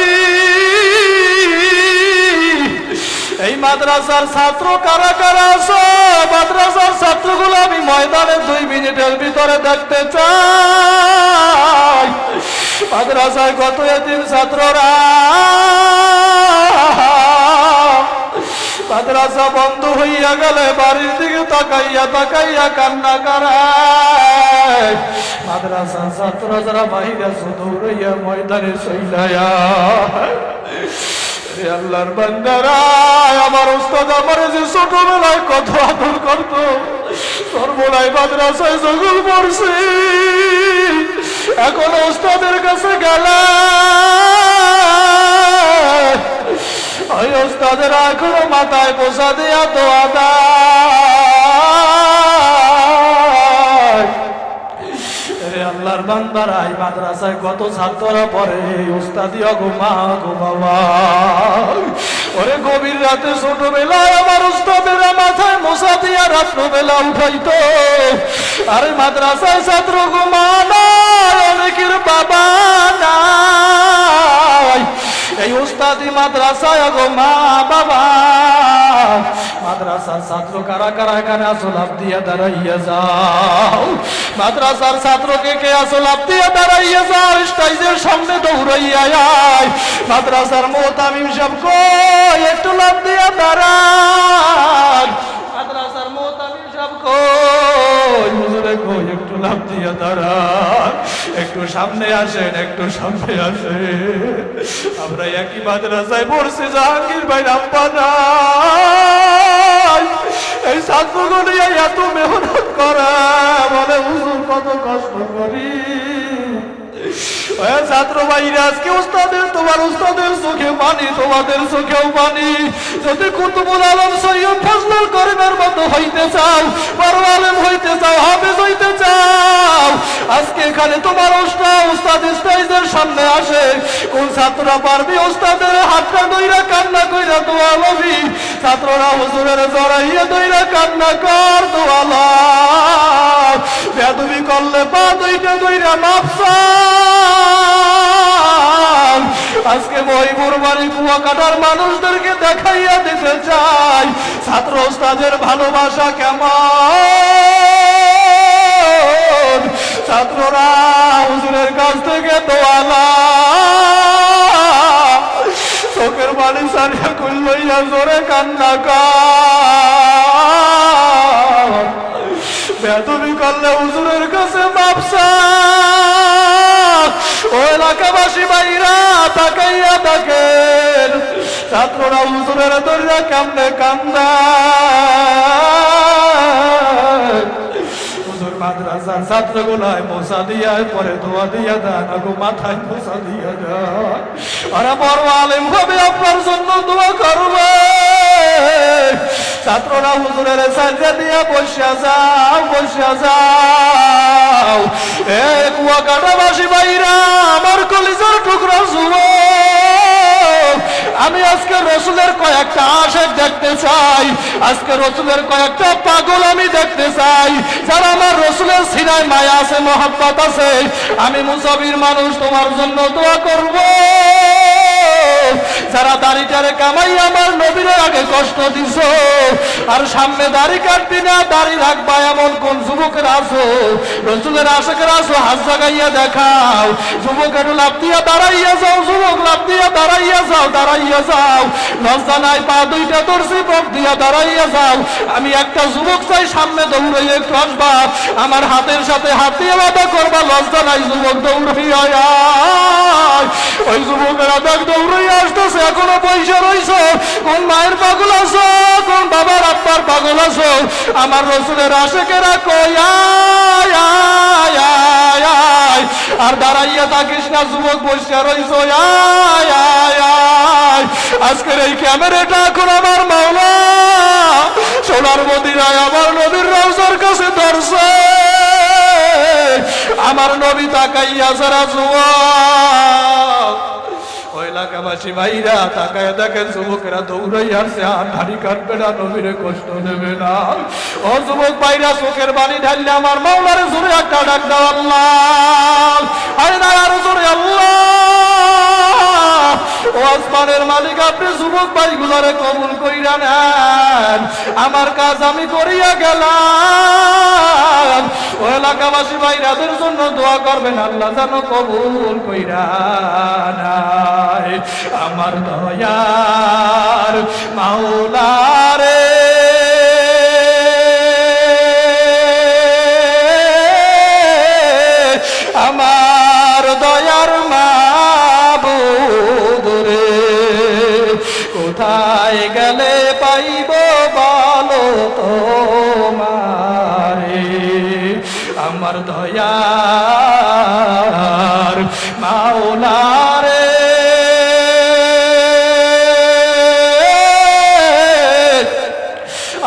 এই মাদ্রাসার ছাত্র কারা কারা আছো মাদ্রাসার ছাত্রগুলো আমি ময়দানে 2 মিনিটের ভিতরে দেখতে চাই মাদ্রাসায় কত এতিম ছাত্ররা মাদ্রাসা বন্ধ হইয়া গেলে বাড়ির দিকে তাকাইয়া তাকাইয়া কান্না করায় মাদ্রাসার ছাত্ররা যারা বাহিরে দৌড়াইয়া ময়দানে চইলায়া আল্লাহর বান্দারা আমার উস্তাদ আমার যে ছোটবেলায় কত আদর করতো সর্বনাই মাদ্রাসায় জগল পড়ছে এখন উস্তাদের কাছে গেলে ওই উস্তাদেরা এখনো মাথায় পোষা দিয়া দোয়া দেয় আল্লাহর বান্দারা এই মাদ্রাসায় কত ছাত্ররা পড়ে উস্তাদি গো মা গো বাবা ওরে গভীর রাতে ছোটবেলায় আমার উস্তাদেরা মাথায় মশা দিয়া রাত্রবেলা উঠাইতো আরে মাদ্রাসায় ছাত্র গো মা নাই অনেকের বাবা নাই এই উস্তাদি মাদ্রাসায় গো মা বাবা মাদ্রাসার ছাত্র কারা কারা এখানে আসো লাভ দিয়া দাঁড়াইয়া যাও মাদ্রাসার ছাত্রকে কে আসো লাভ দিয়া দাঁড়াইয়া যাও স্টেজের সামনে দৌড়াইয়া আয় মাদ্রাসার মুহতামিম সাহেব কই একটু লাভ দিয়া দাঁড়ান মাদ্রাসার মুহতামিম সাহেব কই হুজুরে কই একটু লাভ দিয়া দাঁড়ান একটু সামনে আসেন একটু সামনে আসেন আমরা একই মাদ্রাসায় পড়ছি জাহাঙ্গীর ভাই রাব্বানা এই ছাত্রগুলো এত মেহনত করে বলে হুজুর কত কষ্ট করি ছাত্র ভাইরা আজকে উস্তাদের তোমার উস্তাদের চোখে পানি তোমাদের চোখেও পানি যদি কুতুবুল আলম সৈয়দ ফজলুল করিমের মতো হইতে চাও বড় আলেম হইতে চাও হাফেজ হইতে চাও আজকে এখানে তোমার উস্তাদ স্টেজের সামনে আসে কোন ছাত্ররা পারবি উস্তাদের হাতটা ধইরা কান্না কইরা দোয়া লবি ছাত্ররা হুজুরের জড়াইয়া ধইরা কান্না কর দোয়া লব বেয়াদবি করলে পা দুইটা ধইরা মাফ আজকে মহিপুর বাড়ি কুয়াকাটার মানুষদেরকে দেখাইয়া দিতে চাই ছাত্র উস্তাদের ভালোবাসা কেমন ছাত্ররা হুজুরের কাছ থেকে দোয়ালা চোখের বাড়ি সারিয়া কুল লইয়া জোরে কান্না কর বেয়াদবি করলে হুজুরের কাছে মাপসা ও এলাকাবাসী ভাইরা তাকাইয়া থাকেন ছাত্ররা হুজুরের দরিয়া কেমনে কান্দা হুজুর মাদ্রাসার ছাত্রগুলায় মশা দিয়া পরে ধোয়া দিয়া দেন আগো মাথায় মশা দিয়া দেন আর বড় আলেম হবে আপনার জন্য দোয়া করবে ছাত্ররা হুজুরের সাজা দিয়া বসিয়া যাও এ কুয়াকাটাবাসী ভাইরা আমার কলিজার টুকরা যুবক আমি আজকে রসুলের কয়েকটা আশেক দেখতে চাই আজকে রসুলের কয়েকটা পাগল আমি দেখতে চাই যারা আমার রসুলের সিনায় মায়া আছে মহব্বত আছে আমি মুসাফির মানুষ তোমার জন্য দোয়া করব যারা দাড়িটারে কামাই আমার নবীর আগে কষ্ট দিছ, আর সামনে দাড়ি কাটবি না দাড়ি রাখবা এমন কোন যুবকের আছো, রসুলের আশেকের আছো, হাত জাগাইয়া দেখাও। যুবক একটু লাভ দিয়া দাঁড়াইয়া যাও, যুবক লাভ দিয়া দাঁড়াইয়া যাও, দাঁড়াইয়া যাও। লজ্জা নাই, পা দুইটা ধরছি, পথ দিয়া দাঁড়াইয়া যাও। আমি একটা যুবক চাই সামনে দৌড়াইয়া একটু আসবা, আমার হাতের সাথে হাত দিয়ে বাধা করবা, লজ্জা নাই। যুবক দৌড়াইয়া আয়। ওই যুবকেরা দেখ দৌড়াইয়া আসতেছে, এখনো পয়সা রইছ। কোন মায়ের পাগল আছো, কোন বাবার আব্বার পাগল আছো, আমার রসুলের আশেকেরা কই আয় আয় আয় আয়। আর দাঁড়াইয়া থাকিস না, যুবক বসে রইছ, আয় আয় আয়। আজকের এই ক্যামেরাটা এখন আমার মাওলা সোনার মদিনায় আমার নবীর রওজার কাছে ধরছে। আমার নবী তাকাইয়া যারা যুবক, ওই এলাকাবাসী ভাইরা তাকায় দেখেন যুবকেরা দৌড়াই আসছে, আর দাড়ি কাটবে না, নবীরে কষ্ট দেবে না। ও যুবক ভাইরা চোখের বাড়ি ঢাললে আমার মাওলারে জোরে একটা ডাক দাও, আল্লাহ। আরে না, আরো জোরে আল্লাহ। ও আসমানের মালিক, আপনি যুবক ভাইগুলোরে কবুল কইরা নেন, আমার কাজ আমি করিয়া গেলাম। ও এলাকাবাসী ভাইরাদের জন্য দোয়া করবেন, আল্লাহ যেন কবুল কইরা নেয়। আমার দয়ার মাওলারে আমার দয়ার মাবুদ রে, কোথায় গেলে পাইব বলো তোমারে। আমার দয়ার মাওলারে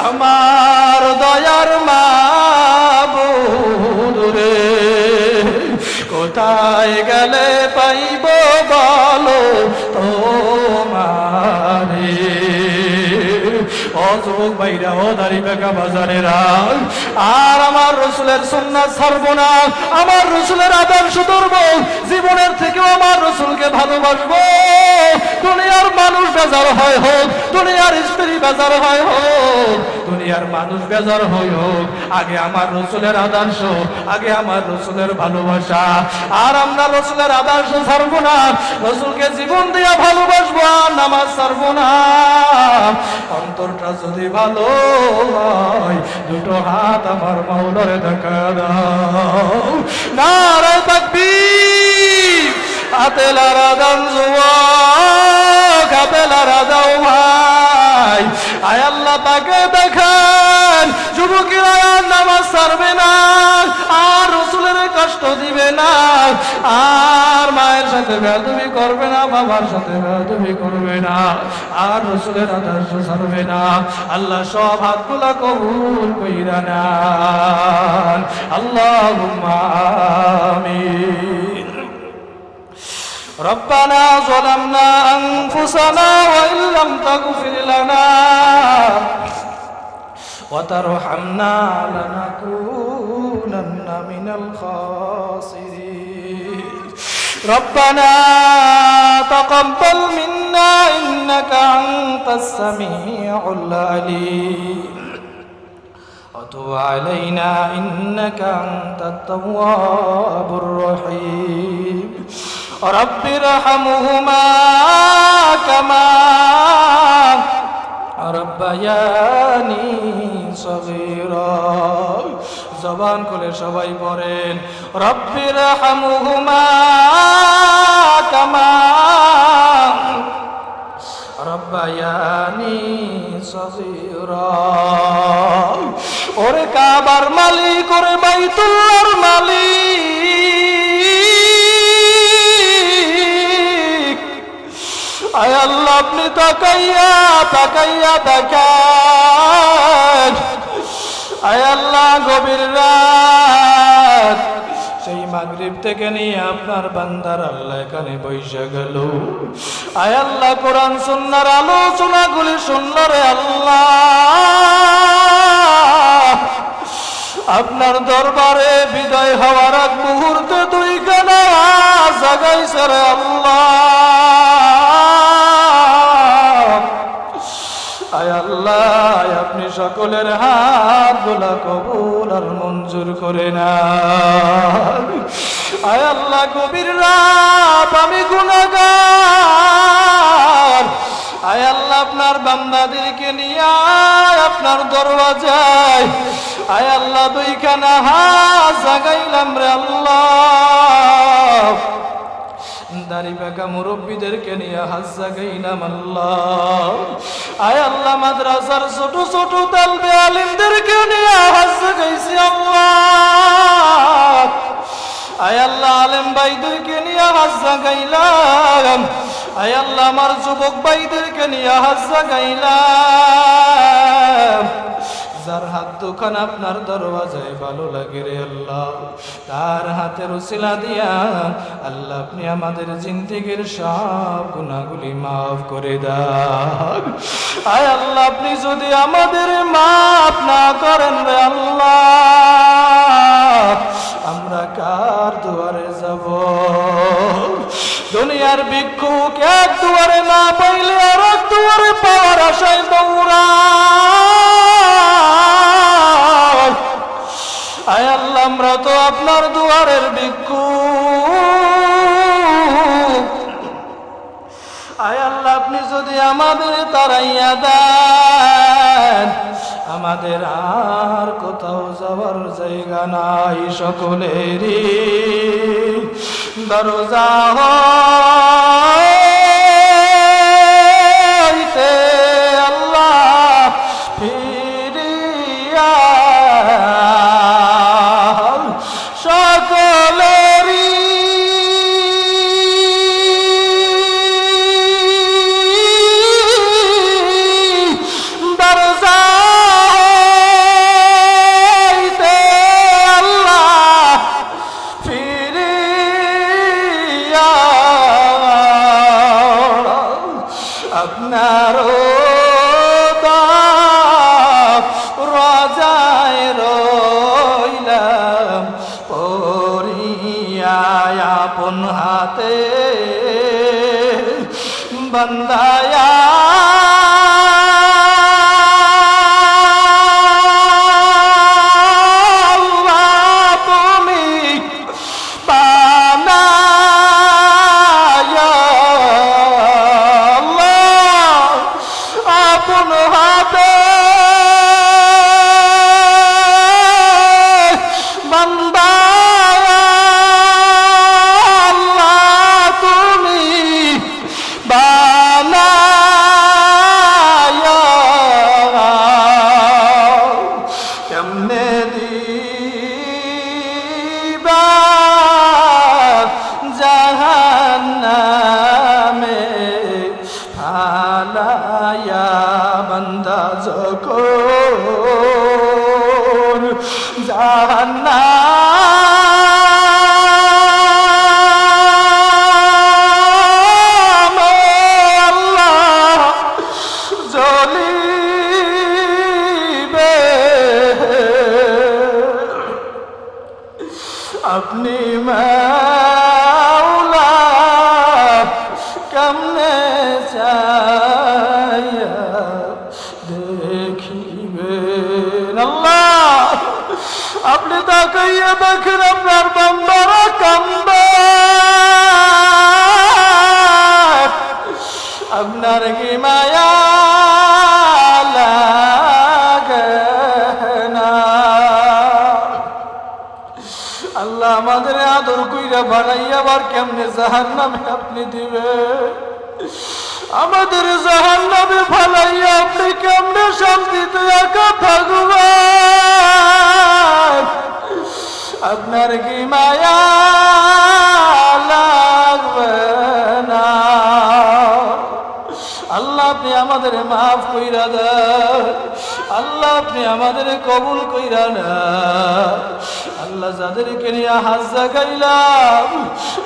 আমার দয়ার মাবুদ রে, কোথায় গেলে পাইব বলো তোমারে। ও যুবক ভাইরা, ও দাড়ি বেকা বাজারেরা, আর আমার রসুলের সুন্নাত ছাড়বো না, আমার রসুলের আদর্শ ধরবো, জীবনের থেকেও আমার রসুলকে ভালোবাসবো। দুনিয়ার মানুষ বেজার হয় হোক, দুনিয়ার স্ত্রী বেজার হয় হোক, দুনিয়ার মানুষ বেজার হয় হোক, আগে আমার রসুলের আদর্শ, আগে আমার রসুলের ভালোবাসা। আর আমরা রসুলের আদর্শ ছাড়বো না, রসুলকে জীবন দিয়া ভালোবাসবো, আর নামাজ ছাড়বো না। অন্তরটা যদি ভালো হয়, দুটো হাত আমার মাওলারে দেখা দাও। নারে তাকবীর, হাতে লারা দান যুবক, হাতে লারা দাও ভাই। আয় আল্লাহ তাকে দেখেন, যুবকেরা আর নামাজ ছাড়বে না, আর রসুলের কষ্ট দিবে না, আর মায়ের সাথে বেয়াদবি করবে না, বাবার সাথে বেয়াদবি করবে না, আর রসুলের আদর্শ ছাড়বে না। আল্লাহ সব হাতগুলা কবুল কইরা নেন, আল্লাহুম্মা আমিন। ربنا ظلمنا أنفسنا وإن لم تغفر لنا وترحمنا لنكونن من الخاسرين ربنا تقبل منا إنك أنت السميع العليم وتب علينا إنك أنت التواب الرحيم رب ارحمهما كما ربياني صغيرا জবান খুলে সবাই পড়েন رب ارحمهما كما ربياني صغيرا ওরে কাবার মালিক ওরে বাইতুল্লাহর মালিক আয় আল্লাহ আপনি তাকাইয়া তাকাইয়া দেখেন আয় আল্লাহ গভীর রাত সেই মাগরিব থেকে নিয়ে আপনার বান্দার আল্লাহ এখানে বসে গেল আয় আল্লাহ কোরআন সুন্নাহর আলোচনাগুলি শুনলো রে আল্লাহ আপনার দরবারে বিদায় হওয়ার আগ মুহূর্তে দুই কানা জাগাইছে রে আল্লাহ সকলের হাত গুলা কবুল আর মঞ্জুর করে না। আয় আল্লাহ গভীর রাত আমি গুনাহগার, আয় আল্লাহ আপনার বান্দাদেরকে নিয়ে আপনার দরওয়াজায় আয় আল্লাহ দুইখানা হাত জাগাইলাম রে আল্লাহ। দাড়ি পাকা মুরব্বীদেরকে নিয়ে হাত জাগাইলাম আল্লাহ। আয় আল্লাহ মাদ্রাসার ছোট ছোট তালবে আলিমদেরকে নিয়ে হাত জাগাইছি আল্লাহ। আয় আল্লাহ আলেম ভাইদেরকে নিয়ে হাত জাগাইলাম। আয় আল্লাহ আমার যুবক ভাইদেরকে নিয়ে হাত জাগাইলাম। যার হাত দুখান আপনার দরওয়াজায় ভালো লাগে রে আল্লাহ, তার হাতের উসিলা দিয়া আল্লাহ আপনি আমাদের জিন্দেগীর সব গুনাহগুলি মাফ করে দাও। আয় আল্লাহ আপনি যদি আমাদের মাফ না করেন রে আল্লাহ, আমরা কার দুয়ারে যাব? দুনিয়ার ভিক্ষুক এক দুয়ারে না পাইলে আর এক দুয়ারে পাওয়ার আশায় দৌড়ায়। আয় আল্লাহ আমরা তো আপনার দুয়ারের ভিক্ষুক। আয় আল্লাহ আপনি যদি আমাদের তাড়াইয়া দেন, আমাদের আর কোথাও যাওয়ার জায়গা নাই। সকলেরই দরজা হইতে আল্লাহ ফিরিয়া সকলেরই দরজা হইতে আল্লাহ ফিরিয়া আপনার রাজায় রইলাম পরিয়া আপন হাতে বান্দায়া বান্দা যখন জাহান্নামে আল্লাহ জ্বলিবে, আপনি মাওলা কেমনে চাইয়া দেখিবেন আল্লাহ। আপনি তাকাইয়া দেখেন আপনার বান্দারা কান্দে, আপনার কি মায়া লাগে না? আল্লাহ আমাদের আদর কইরা বানাইয়া আবার কেমনে জাহান্নামে আপনি দিবে? আমাদের জাহান্নামে ফালাইয়া আপনি কেমনে শান্তিতে একা থাকবেন? আপনার কি মায়া লাগবে না? আল্লাহ আপনি আমাদের মাফ কইরা দেন, আল্লাহ আপনি আমাদের কবুল কইরা না। আল্লাহ যাদেরকে নিয়ে হাত জাগাইলাম,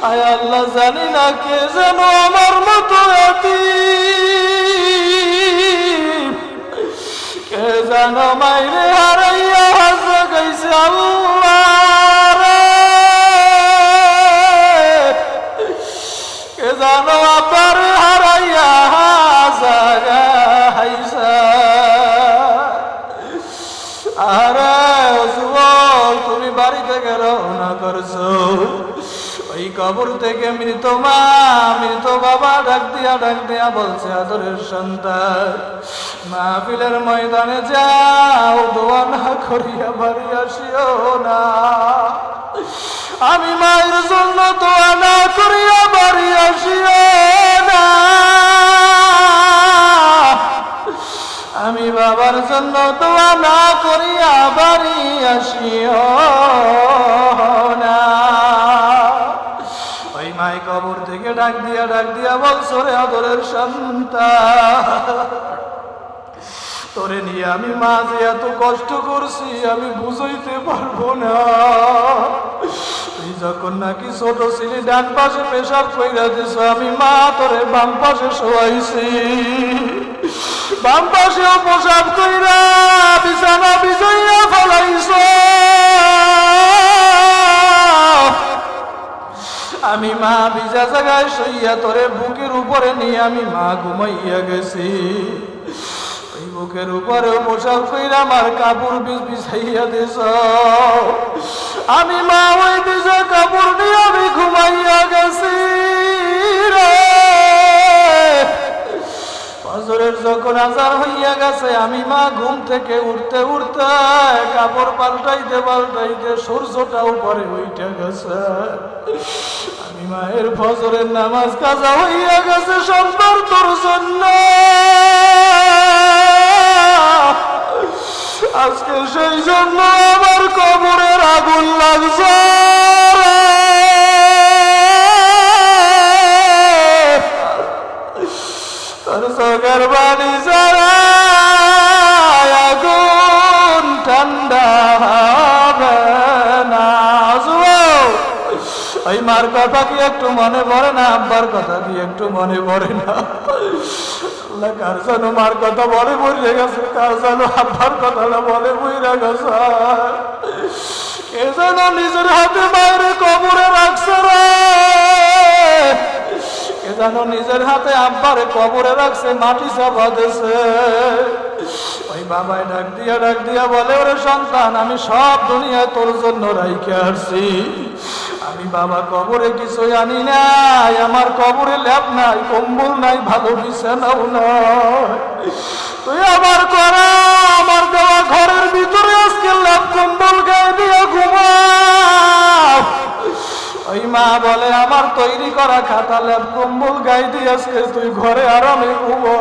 আয় আল্লাহ জানি না কে যেন আমার মতো এতিম, কে যেন মাইরে হারাইয়া হাত জাগাইছে আল্লাহ রে, কে যেন আবার হারাইয়া জাগাইছে। ওই কবর থেকে মৃত মা মৃত বাবা ডাক দিয়া বলছে, আদরের সন্তান, মাহফিলের ময়দানে যাও, দোয়া না করিয়া বাড়ি আসিও না। আমি মায়ের জন্য দোয়া না করিয়া বাড়ি আসিও না, আমি বাবার জন্য দোয়া না করিয়া বাড়ি আসিও না। ওই মাই কবর থেকে ডাক দিয়া বলছো, রে আদরের সন্তান, তোরে নিয়ে আমি মা যে এত কষ্ট করছি আমি বুঝাইতে পারবো না। তুই যখন নাকি ছোট ছিলি ডান পাশে পেশাব কইরা দিছ, আমি মা তোরে বাম পাশে শোয়াইছি, বাম পাশেও পেশাব কইরা বিছানা বিছাইয়া ফলাইছ। আমি মা ভিজা জায়গায় শুইয়া তোরে বুকের উপরে নিয়ে আমি মা ঘুমাইয়া গেছি, ওই বুকের উপরেও পেশাব কইরা আমার কাপড় বিছাইয়া দিছ। আমি মা ওই ভিজা কাপড় নিয়ে আমি ঘুমাইয়া গেছি রে। ফজরের যখন আজান হইয়া গেছে, আমি মা ঘুম থেকে উঠতে উঠতে কাপড় পাল্টাইতে সূর্যটা উপরে উঠে গেছে। আমি মায়ের ফজরের নামাজ কাজা হইয়া গেছে সন্তান তোর জন্য। আজকে সেই জন্য আমার কবরের আগুন লাগছে। তোর চোখের বাড়ি যারা আগুন ঠান্ডা হবে না। ওই মার কথা কি একটু মনে পড়ে না? আব্বার কথা কি একটু মনে পড়ে না? কার যেন মার কথা বলে বইরে গেছে, কার যেন আব্বার কথাটা বলে বইরা গেছে। কে যেন নিজের হাতে মায়ের কবরে রাখছে রে, কে যেন নিজের হাতে আব্বারে কবরে রাখছে, মাটি চাপা দিছে। ওই বাবাই ডাক দিয়া বলে, ওরে সন্তান, আমি সব দুনিয়ায় তোর জন্য রাইখে আসছি। আমি বাবা কবরে কিছু আনি নাই, আমার কবরে ল্যাপ নাই, কম্বল নাই, ভালো বিছানাও নাই। তুই আমার করা আমার দেওয়া ঘরের ভিতরে আজকে ল্যাপ কম্বল গায়ে দিয়ে ঘুমাও। ওই মা বলে, আমার তৈরি করা খাতা ল্যাপ কম্বল গায়ে দিয়ে আজকে তুই ঘরে আরামে ঘুমা।